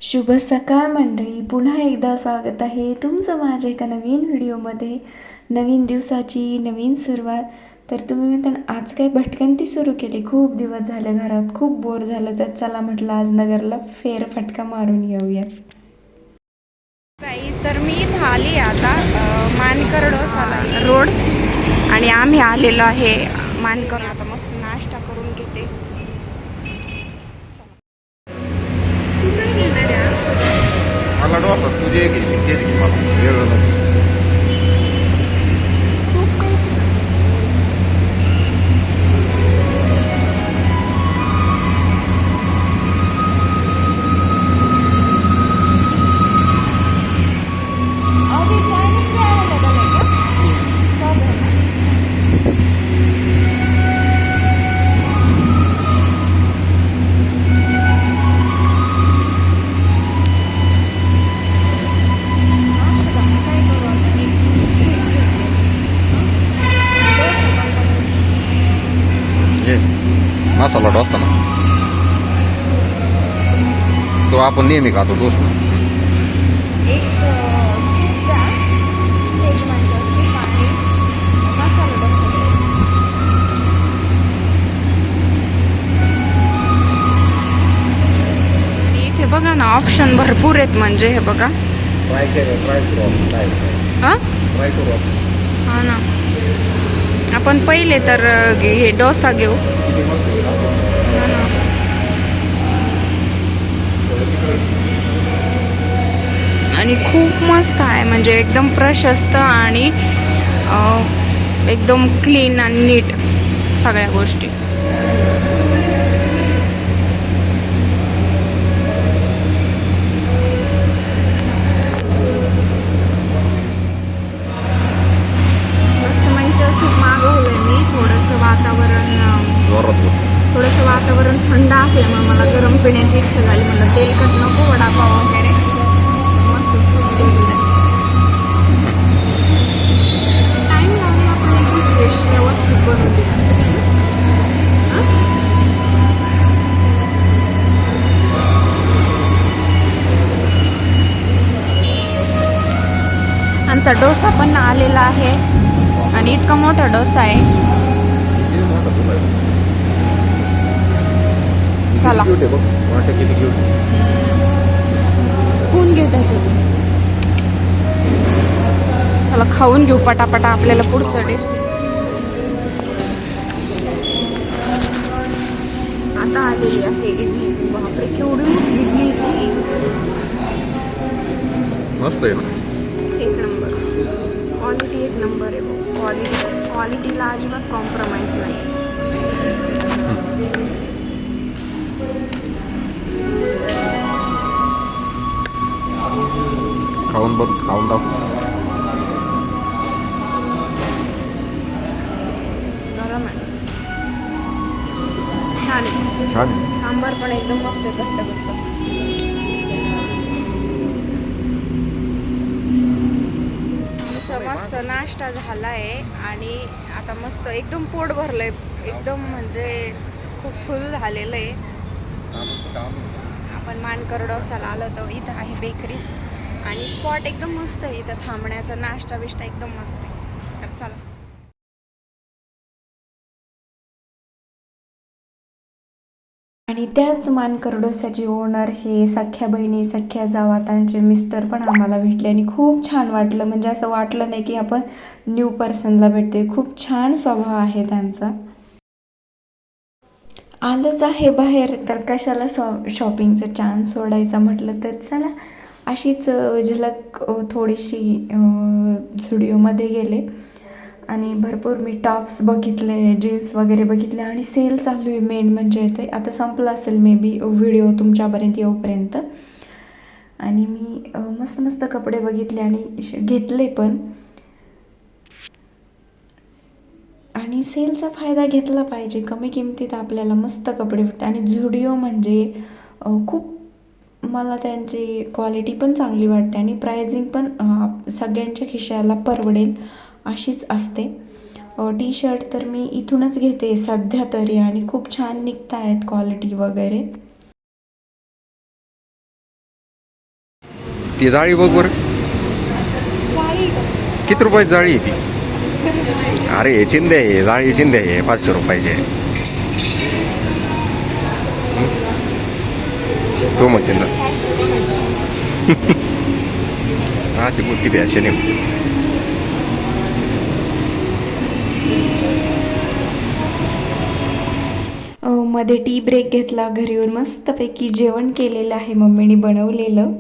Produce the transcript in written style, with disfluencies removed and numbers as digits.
शुभ सकाळ मंडळी, पुन्हा एकदा स्वागत आहे तुमचं माझ्या एका नवीन व्हिडिओमध्ये. नवीन दिवसाची नवीन सुरुवात. तर तुम्ही म्हणता आज काय भटकंती सुरू केली, खूप दिवस झाले घरात खूप बोर झालं, तर चला म्हटलं आज नगरला फेरफटका मारून येऊयात. तर मी इथं आली आता मानकर डोसा रोड आणि आम्ही आलेलो आहे मानकर. आता मस्त नाश्ता करून घेते. तू काय घेणार आहे? मला डोसा तुझे घ्यायची ते घे, मला वेगळं नको. सूप काय? मसाला डोसा ना, तो आपण नेहमी खातो तोच ना. एक सूप द्या, व्हेज म्हणजे सूप आणि मसाला डोसा द्या. आणि इथे बघा ना ऑप्शन भरपूर आहेत, म्हणजे हे बघा. ट्राय करू हां ट्राय करू आपण. हा ना, आपण पहिले तर हे डोसा घेऊ. किती मस्त आहे ना. हा ना. आणि खूप मस्त आहे, म्हणजे एकदम प्रशस्त आणि एकदम क्लीन आणि नीट सगळ्या गोष्टी. मस्त म्हणजे सूप मागवलंय मी. थोडंसं वातावरण थंड असल्यामुळे मला गरम पिण्याची इच्छा झाली. मला तेलकट नको, वडापाव वगैरे. मस्त सूप घेतलं. टाइम लागला पण एकदम फ्रेश व्यवस्थित बनवून दिलं. आमचा डोसा पण आलेला आहे आणि इतका मोठा डोसा आहे. चला स्पून घेऊ त्याच्यात. चला खाऊन घेऊ पटापटा, आपल्याला पुढचं डिश. आता आलेली आहे इडली. बापरे केवढी मोठी इडली ती. मस्त आहे ना. एक नंबर क्वालिटी, एक नंबर आहे. क्वालिटीला अजिबात कॉम्प्रोमाइज नाही. खाऊन बघ, खाऊन दाखव. गरम आहे, छान आहे. छान आहे. सांबार पण एकदम मस्त आहे, घट्ट घट्ट. मस्त नाश्ता झाला आहे आणि आता मस्त एकदम पोट भरलंय, एकदम म्हणजे खूप फुल झालेलं आहे. आपण मानकर डोसाला आलो तर इथं आहे बेकरी आणि स्पॉट एकदम मस्त आहे. इथं थांबण्याचा नाश्ता बिष्टा एकदम मस्त आहे. तर चला. आणि त्याच मानकर डोस्याचे ओनर हे सख्या बहिणी, सख्या जावा, त्यांचे मिस्टर पण आम्हाला भेटले आणि खूप छान वाटलं. म्हणजे असं वाटलं नाही की आपण न्यू पर्सनला भेटतोय. खूप छान स्वभाव आहे त्यांचा. आलंच आहे बाहेर तर कशाला शॉपिंगचा चान्स सोडायचा म्हटलं, तर चला अशीच झलक थोडीशी झुडिओमध्ये गेले आणि भरपूर मी टॉप्स बघितले, जीन्स वगैरे बघितले आणि सेल चालू आहे. मेन म्हणजे ते आता संपलं असेल मे बी व्हिडिओ तुमच्यापर्यंत येऊपर्यंत. आणि मी मस्त मस्त कपडे बघितले आणि घेतले पण. आणि सेलचा फायदा घेतला पाहिजे. कमी किमतीत आपल्याला मस्त कपडे भेटतात आणि झुडिओ म्हणजे खूप मला त्यांची क्वालिटी पण चांगली वाटते आणि प्राइसिंग पण सगळ्यांच्या खिशाला परवडेल अशीच असते. टी शर्ट तर मी इथूनच घेते सध्या तरी आणि खूप छान निघत आहेत क्वालिटी वगैरे. ती जाळी बघ बरं, किती रुपयाची जाळी आहे ती? अरे हे चिंदे आहे, जाळी चिंदे आहे, 500 रुपयाचे आहे. तो म्हणशील ना हा ती कुठली फॅशन आहे. मध्ये टी ब्रेक घेतला, घरी येऊन मस्तपैकी जेवण केलेलं आहे मम्मीने बनवलेलं.